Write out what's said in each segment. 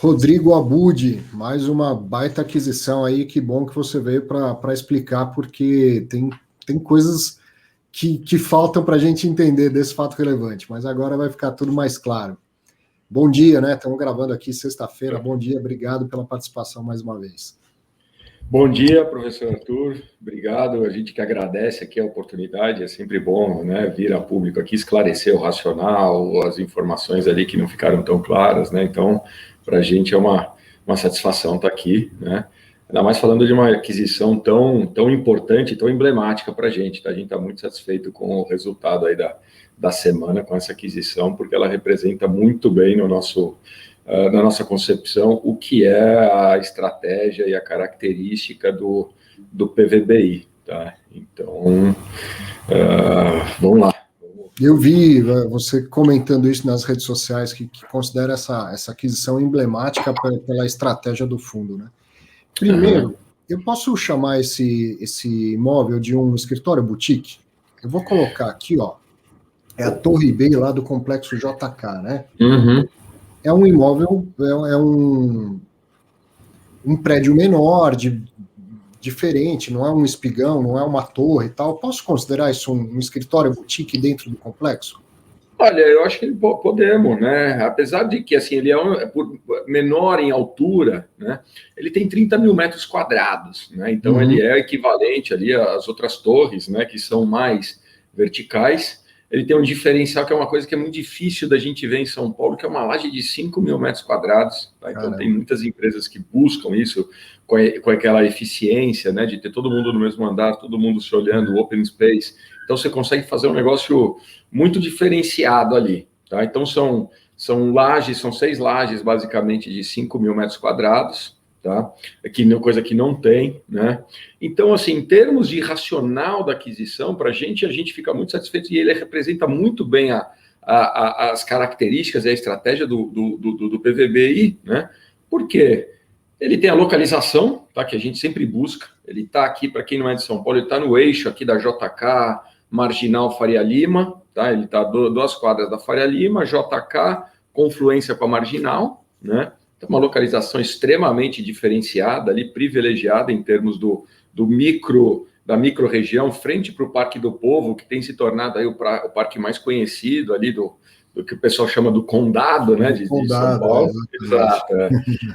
Rodrigo Abud, mais uma baita aquisição aí, que bom que você veio para explicar, porque tem coisas que faltam para a gente entender desse fato relevante, mas agora vai ficar tudo mais claro. Bom dia, né? Estamos gravando aqui sexta-feira. Bom dia, obrigado pela participação mais uma vez. Bom dia, professor Arthur. Obrigado. A gente que agradece aqui a oportunidade. É sempre bom, né, vir a público aqui esclarecer o racional, as informações ali que não ficaram tão claras, né? Então, para a gente é uma satisfação estar aqui, né? Ainda mais falando de uma aquisição tão importante, tão emblemática para a gente, tá? A gente está muito satisfeito com o resultado aí da semana com essa aquisição, porque ela representa muito bem no nosso na nossa concepção, o que é a estratégia e a característica do PVBI, tá? Então, vamos lá. Eu vi você comentando isso nas redes sociais, que considera essa aquisição emblemática pela estratégia do fundo, né? Primeiro, eu posso chamar esse imóvel de um escritório boutique? Eu vou colocar aqui, ó, é a Torre B lá do Complexo JK, né? Uhum. É um imóvel, é um prédio menor, diferente, não é um espigão, não é uma torre e tal. Posso considerar isso um escritório boutique dentro do complexo? Olha, eu acho que podemos, né? Apesar de que assim, ele é menor em altura, né? Ele tem 30 mil metros quadrados, né? Então ele é equivalente ali às outras torres, né? Que são mais verticais. Ele tem um diferencial que é uma coisa que é muito difícil da gente ver em São Paulo, que é uma laje de 5 mil metros quadrados. Tá? Então tem muitas empresas que buscam isso com aquela eficiência, né? De ter todo mundo no mesmo andar, todo mundo se olhando, open space. Então você consegue fazer um negócio muito diferenciado ali, tá? Então são lajes, são 6 lajes basicamente de 5 mil metros quadrados, tá? Coisa que não tem, né? Então, assim, em termos de racional da aquisição, para a gente fica muito satisfeito e ele representa muito bem as características e a estratégia do PVBI, né? Por quê? Ele tem a localização, tá? Que a gente sempre busca. Ele está aqui, para quem não é de São Paulo, ele está no eixo aqui da JK, Marginal Faria Lima, tá? Ele está 2 quadras da Faria Lima, JK, confluência com a Marginal, né? Então, uma localização extremamente diferenciada, ali, privilegiada em termos da micro-região, frente para o Parque do Povo, que tem se tornado aí o parque mais conhecido ali do que o pessoal chama do condado, né, de São Paulo. Exato.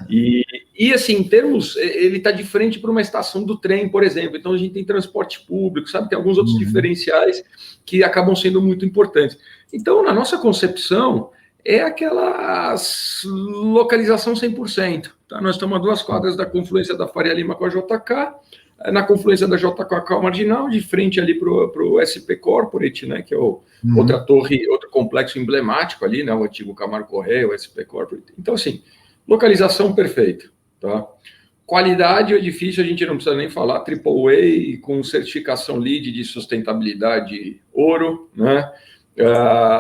E assim, em termos, ele está de frente para uma estação do trem, por exemplo. Então, a gente tem transporte público, sabe? Tem alguns outros diferenciais que acabam sendo muito importantes. Então, na nossa concepção, é aquela localização 100%. Tá? Nós estamos a 2 quadras da confluência da Faria Lima com a JK, na confluência da JK com a Marginal, de frente ali para o SP Corporate, né, que é outra torre, outro complexo emblemático ali, né, o antigo Camargo Correia, o SP Corporate. Então, assim, localização perfeita. Tá? Qualidade, o edifício, a gente não precisa nem falar, AAA, com certificação LEED de sustentabilidade ouro, né?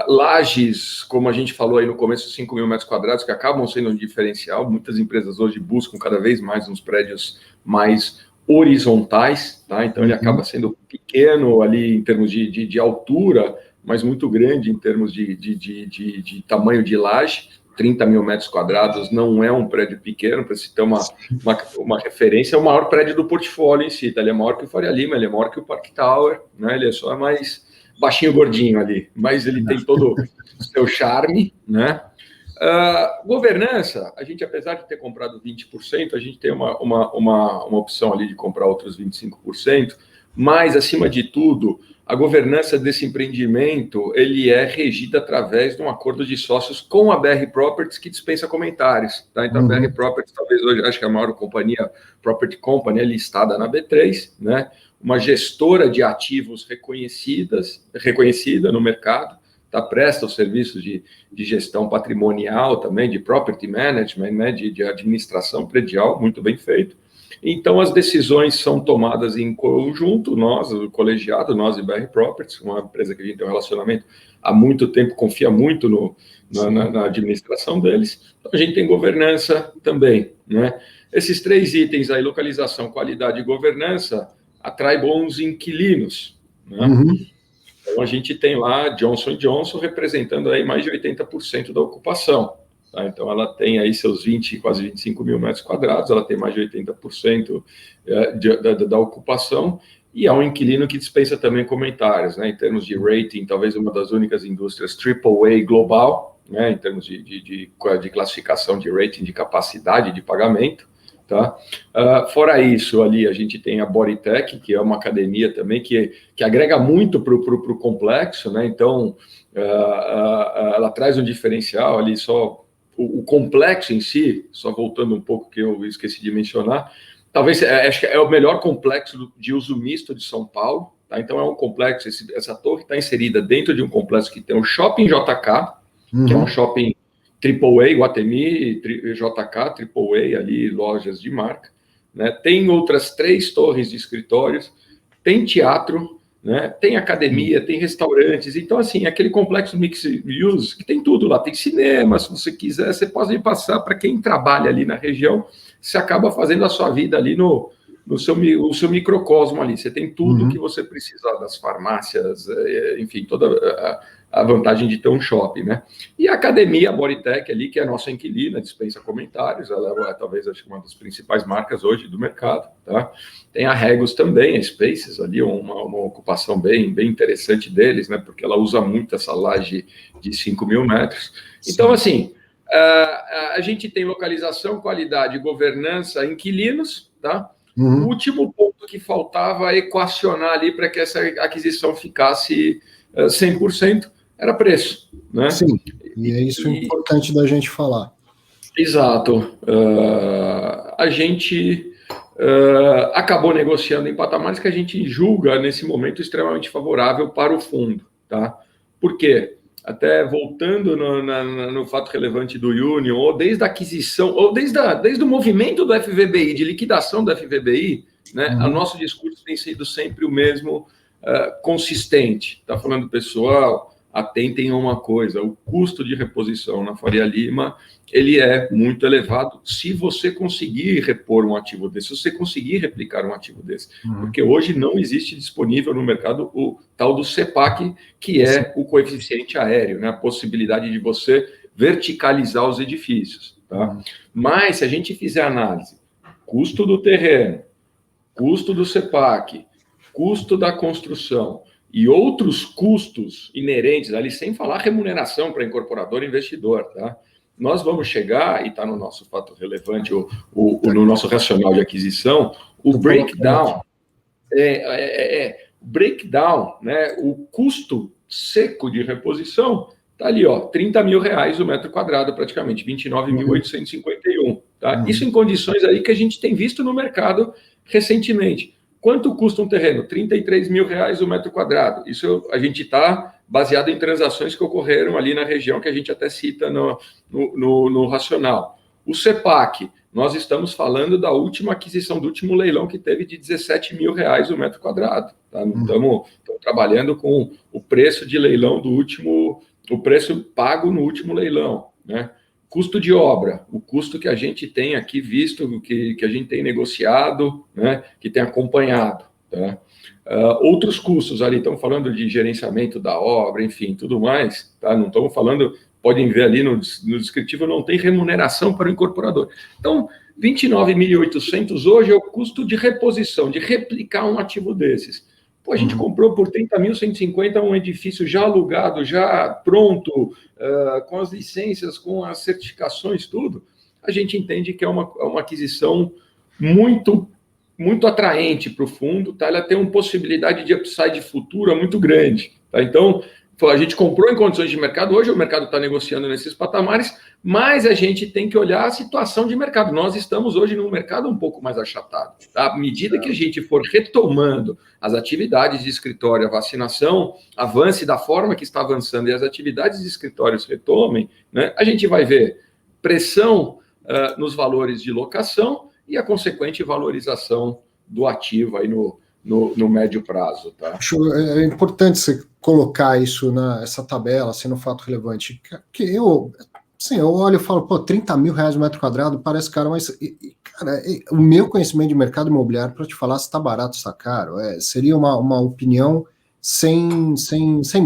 Lajes, como a gente falou aí no começo, 5 mil metros quadrados, que acabam sendo um diferencial. Muitas empresas hoje buscam cada vez mais uns prédios mais horizontais, tá? Então ele acaba sendo pequeno ali em termos de altura, mas muito grande em termos de tamanho de laje. 30 mil metros quadrados não é um prédio pequeno, para se ter uma referência, é o maior prédio do portfólio em si, tá? Ele é maior que o Faria Lima, ele é maior que o Park Tower, né? Ele é só mais baixinho, gordinho ali, mas ele tem todo o seu charme, né? Governança, a gente, apesar de ter comprado 20%, a gente tem uma opção ali de comprar outros 25%, mas, acima de tudo, a governança desse empreendimento, ele é regida através de um acordo de sócios com a BR Properties, que dispensa comentários, tá? Então, a BR Properties, talvez hoje, acho que é a maior companhia, Property Company, é listada na B3, né? Uma gestora de ativos reconhecida no mercado, tá? Presta os serviços de gestão patrimonial também, de property management, né? De administração predial, muito bem feito. Então, as decisões são tomadas em conjunto, nós, o colegiado, nós e BR Properties, uma empresa que a gente tem um relacionamento há muito tempo, confia muito na administração deles. Então, a gente tem governança também, né? Esses 3 itens aí, localização, qualidade e governança, atrai bons inquilinos, né? Então, a gente tem lá Johnson & Johnson representando aí mais de 80% da ocupação, Tá? Então, ela tem aí seus 20, quase 25 mil metros quadrados, ela tem mais de 80% da ocupação, e é um inquilino que dispensa também comentários, né? Em termos de rating, talvez uma das únicas indústrias AAA global, né? Em termos de classificação de rating, de capacidade de pagamento. Tá? Fora isso, ali a gente tem a Bodytech, que é uma academia também que agrega muito para o complexo, né? Então, ela traz um diferencial ali, só o complexo em si, só voltando um pouco que eu esqueci de mencionar, talvez, acho que é o melhor complexo de uso misto de São Paulo, tá? Então é um complexo, essa torre está inserida dentro de um complexo que tem um shopping JK, que é um shopping AAA, Guatemi, JK, AAA, ali, lojas de marca, né? Tem outras 3 torres de escritórios, tem teatro, né? Tem academia, tem restaurantes, então, assim, aquele complexo mixed use, que tem tudo lá, tem cinema, se você quiser, você pode passar para quem trabalha ali na região, você acaba fazendo a sua vida ali no seu microcosmo ali, você tem tudo que você precisa das farmácias, enfim, toda a vantagem de ter um shopping, né? E a academia, a Bodytech ali, que é a nossa inquilina, dispensa comentários, ela é talvez, acho que uma das principais marcas hoje do mercado, tá? Tem a Regus também, a Spaces ali, uma ocupação bem interessante deles, né? Porque ela usa muito essa laje de 5 mil metros. Então, assim, a gente tem localização, qualidade, governança, inquilinos, tá? O último ponto que faltava equacionar ali para que essa aquisição ficasse 100%, era preço, né? Sim, e é isso importante da gente falar. Exato. A gente acabou negociando em patamares que a gente julga, nesse momento, extremamente favorável para o fundo, tá? Por quê? Até voltando no fato relevante do Union, ou desde a aquisição, ou desde o movimento do FVBI, de liquidação do FVBI, né? O nosso discurso tem sido sempre o mesmo, consistente. Está falando, pessoal, atentem a uma coisa, o custo de reposição na Faria Lima, ele é muito elevado se você conseguir repor um ativo desse, se você conseguir replicar um ativo desse, porque hoje não existe disponível no mercado o tal do CEPAC, que é o coeficiente aéreo, né? A possibilidade de você verticalizar os edifícios, tá? Mas se a gente fizer análise, custo do terreno, custo do CEPAC, custo da construção e outros custos inerentes ali, sem falar remuneração para incorporador e investidor, tá? Nós vamos chegar, e está no nosso fato relevante, no nosso racional de aquisição, o breakdown, né? O custo seco de reposição está ali, ó, 30 mil reais o metro quadrado, praticamente, 29.851, tá? Isso em condições aí que a gente tem visto no mercado recentemente. Quanto custa um terreno? 33 mil reais o metro quadrado. Isso a gente está baseado em transações que ocorreram ali na região, que a gente até cita no racional. O CEPAC, nós estamos falando da última aquisição, do último leilão que teve de 17 mil reais o metro quadrado. Tá? Estamos trabalhando com o preço de leilão do último, o preço pago no último leilão, né? Custo de obra, o custo que a gente tem aqui visto, que a gente tem negociado, né, que tem acompanhado. Tá? Outros custos ali, estamos falando de gerenciamento da obra, enfim, tudo mais. Tá? Não estamos falando, podem ver ali no descritivo, não tem remuneração para o incorporador. Então, 29.800 hoje é o custo de reposição, de replicar um ativo desses. Pô, a gente comprou por 30.150 um edifício já alugado, já pronto, com as licenças, com as certificações, tudo. A gente entende que é uma aquisição muito, muito atraente para o fundo, tá? Ela tem uma possibilidade de upside futura muito grande. Tá? Então, a gente comprou em condições de mercado, hoje o mercado está negociando nesses patamares, mas a gente tem que olhar a situação de mercado. Nós estamos hoje num mercado um pouco mais achatado. Tá? À medida que a gente for retomando as atividades de escritório, a vacinação avance da forma que está avançando e as atividades de escritórios retomem, né, a gente vai ver pressão nos valores de locação e a consequente valorização do ativo aí no médio prazo. Tá? Acho importante você colocar isso essa tabela, assim, no fato relevante, que eu olho e falo, pô, 30 mil reais o metro quadrado, parece caro, mas, cara, o meu conhecimento de mercado imobiliário, para te falar se está barato, se está caro, seria uma opinião sem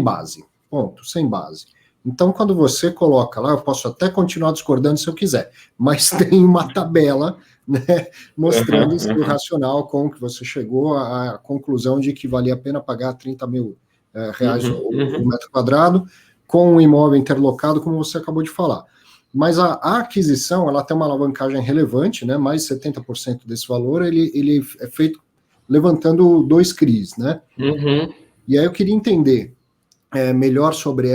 base, ponto, sem base. Então, quando você coloca lá, eu posso até continuar discordando se eu quiser, mas tem uma tabela, né, mostrando esse racional com que você chegou à conclusão de que valia a pena pagar 30 mil reais o metro quadrado com um imóvel interlocado, como você acabou de falar. Mas a aquisição, ela tem uma alavancagem relevante, né, mais de 70% desse valor, ele é feito levantando 2 CRIs, né? E aí eu queria entender melhor sobre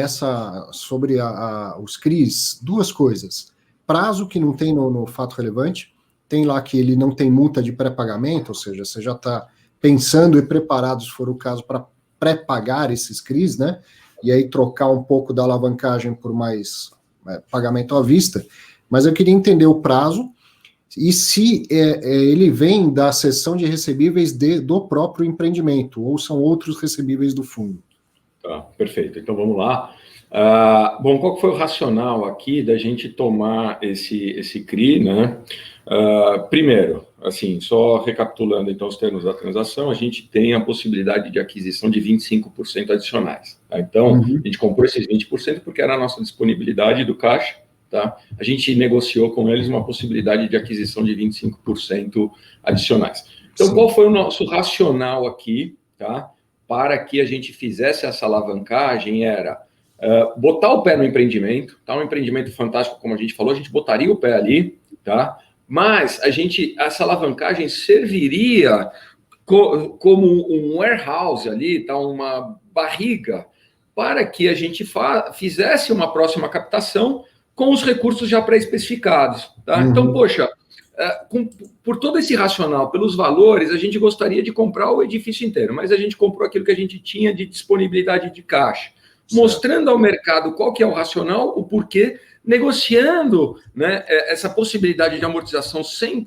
os CRIs, 2 coisas. Prazo, que não tem no fato relevante, tem lá que ele não tem multa de pré-pagamento, ou seja, você já está pensando e preparado, se for o caso, para pré-pagar esses CRIs, né? E aí trocar um pouco da alavancagem por mais pagamento à vista. Mas eu queria entender o prazo e se ele vem da cessão de recebíveis do próprio empreendimento, ou são outros recebíveis do fundo. Tá, perfeito. Então, vamos lá. Bom, qual que foi o racional aqui da gente tomar esse CRI, né? Primeiro, assim, só recapitulando então os termos da transação, a gente tem a possibilidade de aquisição de 25% adicionais. Tá? Então, a gente comprou esses 20% porque era a nossa disponibilidade do caixa, tá? A gente negociou com eles uma possibilidade de aquisição de 25% adicionais. Então, qual foi o nosso racional aqui, tá? Para que a gente fizesse essa alavancagem era botar o pé no empreendimento, tá? Um empreendimento fantástico, como a gente falou, a gente botaria o pé ali, tá? Mas essa alavancagem serviria como um warehouse ali, tá? Uma barriga para que a gente fizesse uma próxima captação com os recursos já pré-especificados, tá? Então, poxa, por todo esse racional, pelos valores, a gente gostaria de comprar o edifício inteiro, mas a gente comprou aquilo que a gente tinha de disponibilidade de caixa, mostrando ao mercado qual que é o racional, o porquê, negociando, né, essa possibilidade de amortização sem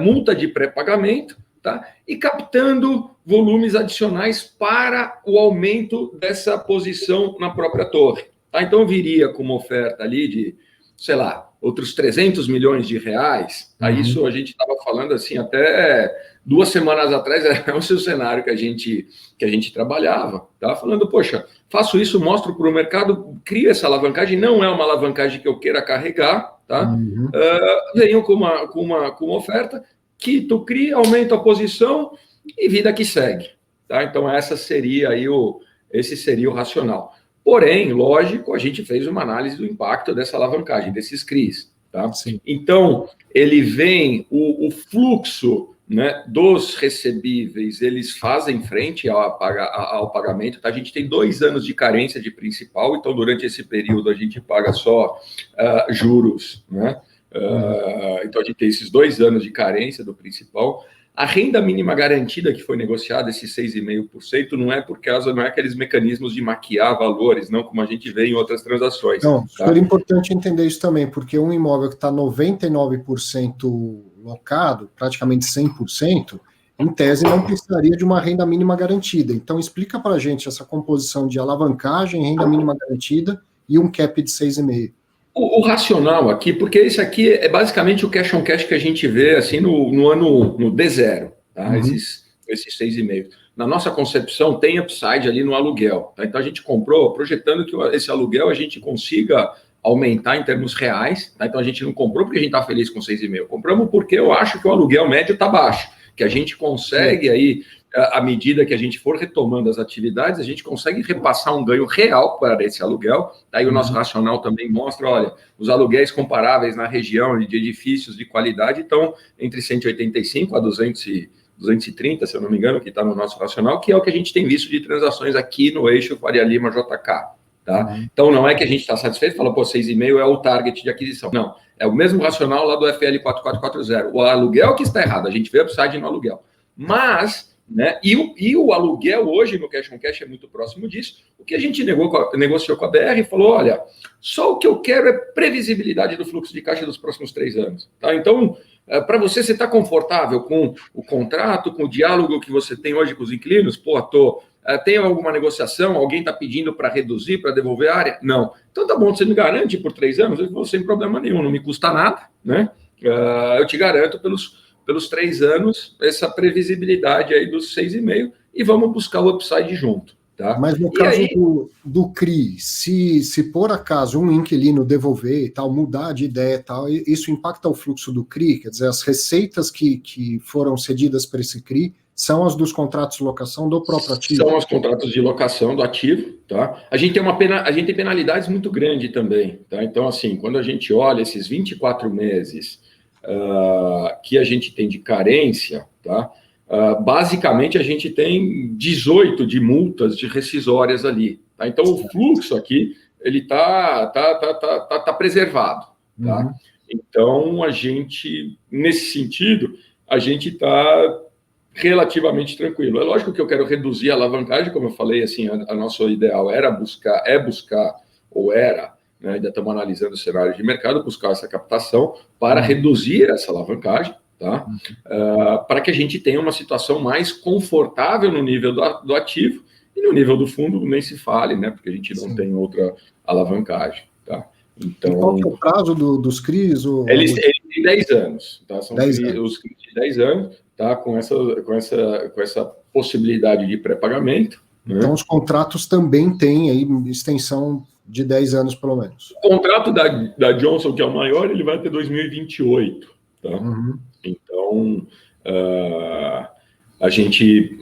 multa de pré-pagamento, tá? E captando volumes adicionais para o aumento dessa posição na própria torre. Tá? Então, eu viria com uma oferta ali de, sei lá, outros 300 milhões de reais. Tá? Isso a gente estava falando assim, até 2 semanas atrás, era o seu cenário que a gente trabalhava. Tá? Falando, poxa, faço isso, mostro para o mercado, crio essa alavancagem, não é uma alavancagem que eu queira carregar, tá? Venho com uma oferta, quito o CRI, aumento a posição e vida que segue. Tá? Então, esse seria o racional. Porém, lógico, a gente fez uma análise do impacto dessa alavancagem, desses CRIs. Tá? Então, ele vem, o fluxo, né, dos recebíveis, eles fazem frente ao pagamento. Tá? A gente tem 2 anos de carência de principal, então durante esse período a gente paga só juros. Né? Então a gente tem esses 2 anos de carência do principal. A renda mínima garantida que foi negociada, esses 6,5%, não é por causa, não é aqueles mecanismos de maquiar valores, não como a gente vê em outras transações. Não, super importante entender isso também, porque um imóvel que está 99% locado, praticamente 100%, em tese não precisaria de uma renda mínima garantida. Então, explica para a gente essa composição de alavancagem, renda mínima garantida e um cap de 6,5%. O racional aqui, porque esse aqui é basicamente o cash on cash que a gente vê assim no ano no D0, tá? Esses 6,5. Na nossa concepção, tem upside ali no aluguel. Tá? Então a gente comprou projetando que esse aluguel a gente consiga aumentar em termos reais. Tá? Então a gente não comprou porque a gente está feliz com 6,5. Compramos porque eu acho que o aluguel médio está baixo, que a gente consegue aí, à medida que a gente for retomando as atividades, a gente consegue repassar um ganho real para esse aluguel. Aí o nosso racional também mostra, olha, os aluguéis comparáveis na região de edifícios de qualidade estão entre 185 a 230, se eu não me engano, que está no nosso racional, que é o que a gente tem visto de transações aqui no eixo Faria Lima JK. Tá? Então não é que a gente está satisfeito, fala, pô, 6,5 é o target de aquisição. Não, é o mesmo racional lá do FL 4440. O aluguel que está errado, a gente vê upside no aluguel. Mas, né, e o aluguel hoje no Cash on Cash é muito próximo disso. O que a gente negociou com a BR e falou, olha, só o que eu quero é previsibilidade do fluxo de caixa dos próximos 3 anos. Tá? Então, para você está confortável com o contrato, com o diálogo que você tem hoje com os inquilinos? Pô, tem alguma negociação? Alguém está pedindo para reduzir, para devolver a área? Não. Então tá bom, você me garante por 3 anos? Eu vou sem problema nenhum, não me custa nada, né? Eu te garanto pelos 3 anos essa previsibilidade aí dos 6,5 e vamos buscar o upside junto. Tá? Mas no E caso aí, do CRI, se por acaso um inquilino devolver e tal, mudar de ideia e tal, isso impacta o fluxo do CRI? Quer dizer, as receitas que foram cedidas para esse CRI são as dos contratos de locação do próprio ativo? são os contratos de locação do ativo, tá? A gente tem penalidades muito grandes também, tá? Então, assim, quando a gente olha esses 24 meses que a gente tem de carência, tá? Basicamente, a gente tem 18 de multas de rescisórias ali, tá? Então, o fluxo aqui, ele tá preservado, tá? Uhum. Então, a gente, nesse sentido, a gente está relativamente tranquilo. É lógico que eu quero reduzir a alavancagem, como eu falei, assim, a nosso ideal buscar, ou era, né, ainda estamos analisando o cenário de mercado, buscar essa captação para reduzir essa alavancagem, tá? Para que a gente tenha uma situação mais confortável no nível do ativo e no nível do fundo nem se fale, né? Porque a gente não tem outra alavancagem, tá? Então, e qual que é o prazo dos CRIs? Eles têm 10 anos, tá? São 10 anos. os CRIs de 10 anos, tá? Com essa possibilidade de pré-pagamento. Então, Né? os contratos também têm aí extensão de 10 anos, pelo menos. O contrato da Johnson, que é o maior, ele vai até 2028. Tá? Uhum. Então, a gente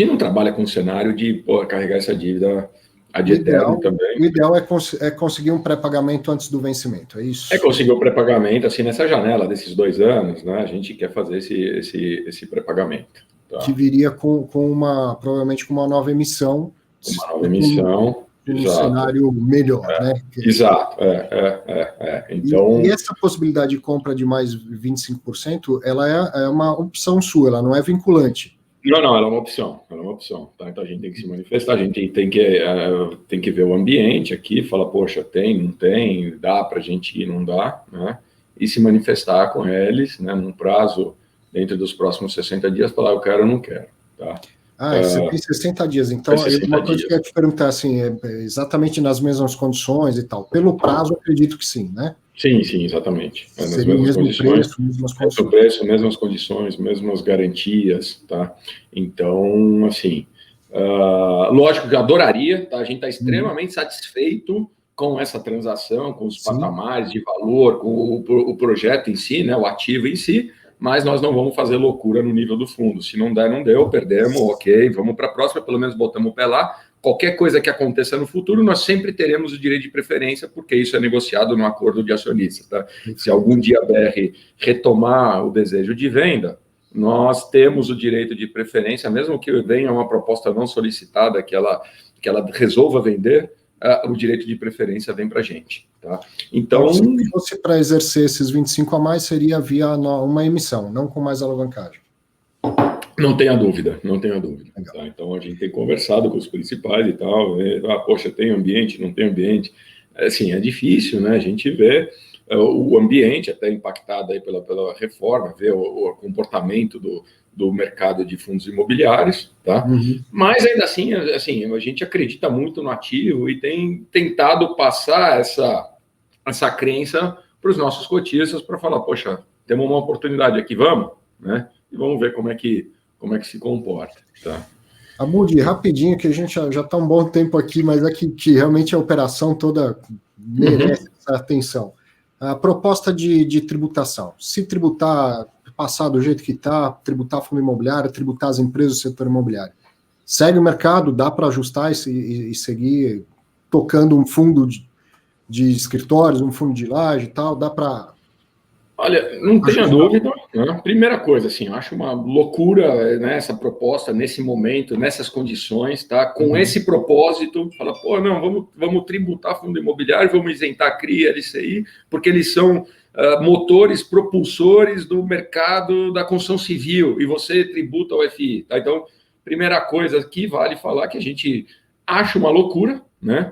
não trabalha com o cenário de carregar essa dívida ad eterno também. O ideal é conseguir um pré-pagamento antes do vencimento, é isso? É conseguir o pré-pagamento, assim, nessa janela desses 2 anos, né? A gente quer fazer esse pré-pagamento. Tá? Que viria provavelmente com uma nova emissão. Uma nova emissão. Um cenário melhor, né? Exato. Então, e essa possibilidade de compra de mais 25%, ela é uma opção sua, ela não é vinculante. Não, ela é uma opção, tá? Então a gente tem que se manifestar, a gente tem que ver o ambiente aqui, falar, poxa, tem, não tem, dá para a gente ir, não dá, né? E se manifestar com eles, né, num prazo, dentro dos próximos 60 dias, falar, eu quero ou não quero, tá? Você tem 60 dias, então uma coisa que eu ia te perguntar, assim, é exatamente nas mesmas condições e tal. Pelo prazo, acredito que sim, né? Sim, exatamente. Nas mesmas condições. Mesmo preço, mesmas condições, mesmas garantias, tá? Então, assim, lógico que eu adoraria, tá? A gente está extremamente satisfeito com essa transação, com os patamares de valor, com o projeto em si, né? O ativo em si, mas nós não vamos fazer loucura no nível do fundo. Se não der, não deu, perdemos, ok, vamos para a próxima, pelo menos botamos o pé lá. Qualquer coisa que aconteça no futuro, nós sempre teremos o direito de preferência, porque isso é negociado no acordo de acionistas. Tá? Se algum dia a BR retomar o desejo de venda, nós temos o direito de preferência, mesmo que venha uma proposta não solicitada, que ela resolva vender, o direito de preferência vem para a gente. Tá? Então, se fosse para exercer esses 25 a mais, seria via uma emissão, não com mais alavancagem. Não tenha dúvida. Tá? Então, a gente tem conversado com os principais e tal, poxa, tem ambiente, não tem ambiente. Assim, é difícil, né? A gente vê o ambiente até impactado aí pela reforma, ver o comportamento do mercado de fundos imobiliários, tá? Mas ainda assim, a gente acredita muito no ativo e tem tentado passar essa crença para os nossos cotistas para falar, poxa, temos uma oportunidade aqui, vamos, né? E vamos ver como é que se comporta, tá? Abud, rapidinho, que a gente já está um bom tempo aqui, mas é que realmente a operação toda merece essa atenção. A proposta de tributação. Se tributar, passar do jeito que está, tributar fundo imobiliário, tributar as empresas do setor imobiliário. Segue o mercado, dá para ajustar e seguir tocando um fundo de escritórios, um fundo de laje e tal, dá para... Olha, não tenha dúvida, né? Primeira coisa, assim, eu acho uma loucura, né, essa proposta nesse momento, nessas condições, tá? Com esse propósito, fala, pô, não, vamos tributar fundo imobiliário, vamos isentar CRI, LCI, porque eles são motores propulsores do mercado da construção civil e você tributa o FI, tá? Então, primeira coisa aqui, vale falar que a gente acha uma loucura, né?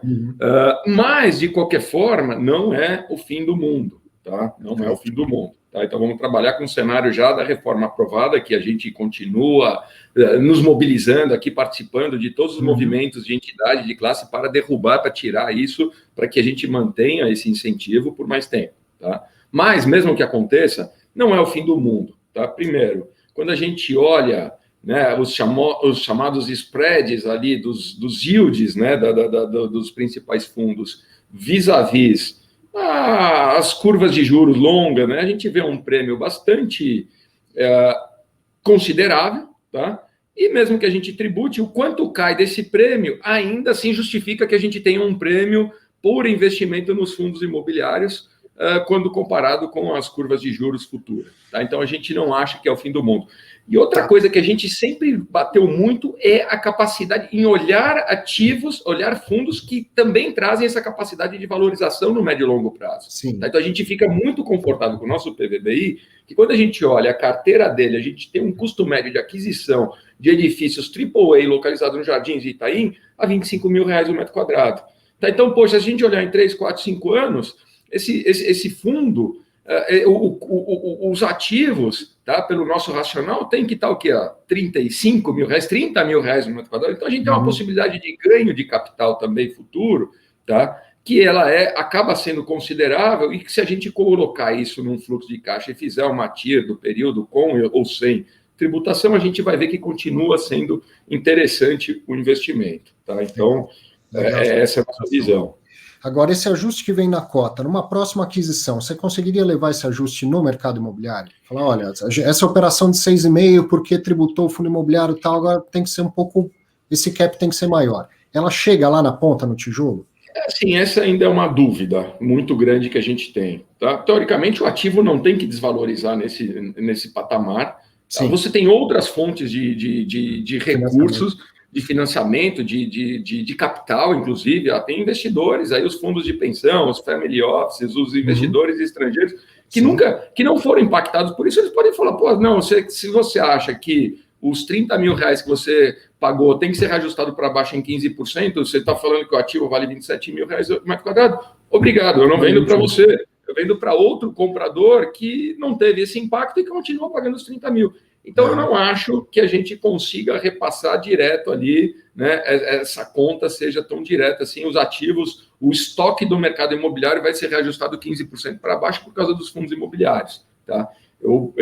Mas, de qualquer forma, não é o fim do mundo. Tá? Não é o fim do mundo. Tá? Então, vamos trabalhar com o cenário já da reforma aprovada, que a gente continua nos mobilizando aqui, participando de todos os movimentos de entidade, de classe, para derrubar, para tirar isso, para que a gente mantenha esse incentivo por mais tempo. Tá? Mas, mesmo que aconteça, não é o fim do mundo. Tá? Primeiro, quando a gente olha né, os chamados spreads ali dos yields, né, dos principais fundos, vis-à-vis as curvas de juros longas, né, a gente vê um prêmio bastante considerável, tá? E mesmo que a gente tribute, o quanto cai desse prêmio, ainda assim justifica que a gente tenha um prêmio por investimento nos fundos imobiliários, quando comparado com as curvas de juros futuras. Tá? Então, a gente não acha que é o fim do mundo. E outra coisa que a gente sempre bateu muito é a capacidade em olhar ativos, olhar fundos que também trazem essa capacidade de valorização no médio e longo prazo. Sim. Tá? Então, a gente fica muito confortável com o nosso PVBI, que quando a gente olha a carteira dele, a gente tem um custo médio de aquisição de edifícios AAA localizados nos Jardins de Itaim a R$25 mil o metro quadrado. Tá? Então, poxa, se a gente olhar em 3, 4, 5 anos, esse fundo, os ativos, tá, pelo nosso racional, tem que estar o quê? R$35 mil, R$30 mil no metro quadrado. Então, a gente tem uma possibilidade de ganho de capital também futuro, tá, que ela acaba sendo considerável e que se a gente colocar isso num fluxo de caixa e fizer uma TIR do período com ou sem tributação, a gente vai ver que continua sendo interessante o investimento. Tá? Então, essa é a nossa visão. Agora, esse ajuste que vem na cota, numa próxima aquisição, você conseguiria levar esse ajuste no mercado imobiliário? Falar, olha, essa operação de 6,5, porque tributou o fundo imobiliário e tal, agora tem que ser um pouco, esse cap tem que ser maior. Ela chega lá na ponta, no tijolo? Sim, essa ainda é uma dúvida muito grande que a gente tem. Tá? Teoricamente, o ativo não tem que desvalorizar nesse patamar. Tá? Você tem outras fontes de recursos, de financiamento, de capital, inclusive. Tem investidores, aí os fundos de pensão, os family offices, os investidores estrangeiros, que não foram impactados por isso, eles podem falar, pô, não, se você acha que os R$30 mil que você pagou tem que ser reajustado para baixo em 15%, você está falando que o ativo vale R$27 mil o metro quadrado, obrigado, eu não vendo para você, eu vendo para outro comprador que não teve esse impacto e que continua pagando os 30 mil. Então, eu não acho que a gente consiga repassar direto ali, né, essa conta seja tão direta assim, os ativos, o estoque do mercado imobiliário vai ser reajustado 15% para baixo por causa dos fundos imobiliários, tá? Eu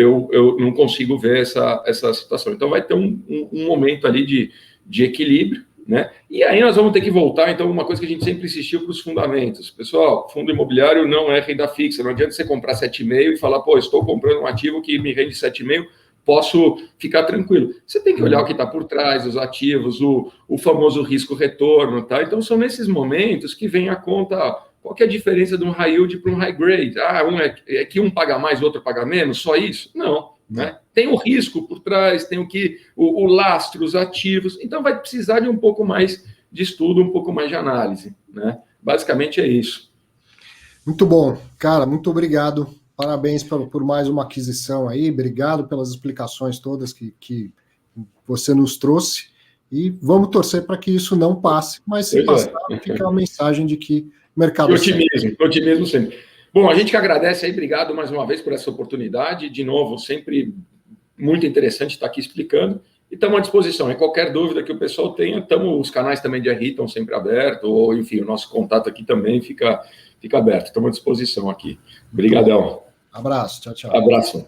não consigo ver essa situação. Então, vai ter um momento ali de equilíbrio, né? E aí nós vamos ter que voltar, então, uma coisa que a gente sempre insistiu para os fundamentos. Pessoal, fundo imobiliário não é renda fixa. Não adianta você comprar 7,5 e falar, pô, estou comprando um ativo que me rende 7,5, posso ficar tranquilo. Você tem que olhar o que está por trás, os ativos, o famoso risco-retorno, tá? Então, são nesses momentos que vem a conta, qual que é a diferença de um high yield para um high grade? É que um paga mais, o outro paga menos, só isso? Não, né? Tem o risco por trás, tem o lastro, os ativos, então vai precisar de um pouco mais de estudo, um pouco mais de análise, né? Basicamente é isso. Muito bom, cara, muito obrigado. Parabéns por mais uma aquisição aí, obrigado pelas explicações todas que você nos trouxe, e vamos torcer para que isso não passe, mas se passar, fica a mensagem de que o mercado... Otimismo sempre. Bom, a gente que agradece aí, obrigado mais uma vez por essa oportunidade, de novo, sempre muito interessante estar aqui explicando, e estamos à disposição, qualquer dúvida que o pessoal tenha, os canais também de RI estão sempre abertos, ou enfim, o nosso contato aqui também fica aberto, estamos à disposição aqui. Obrigadão. Abraço, tchau, tchau. Abraço.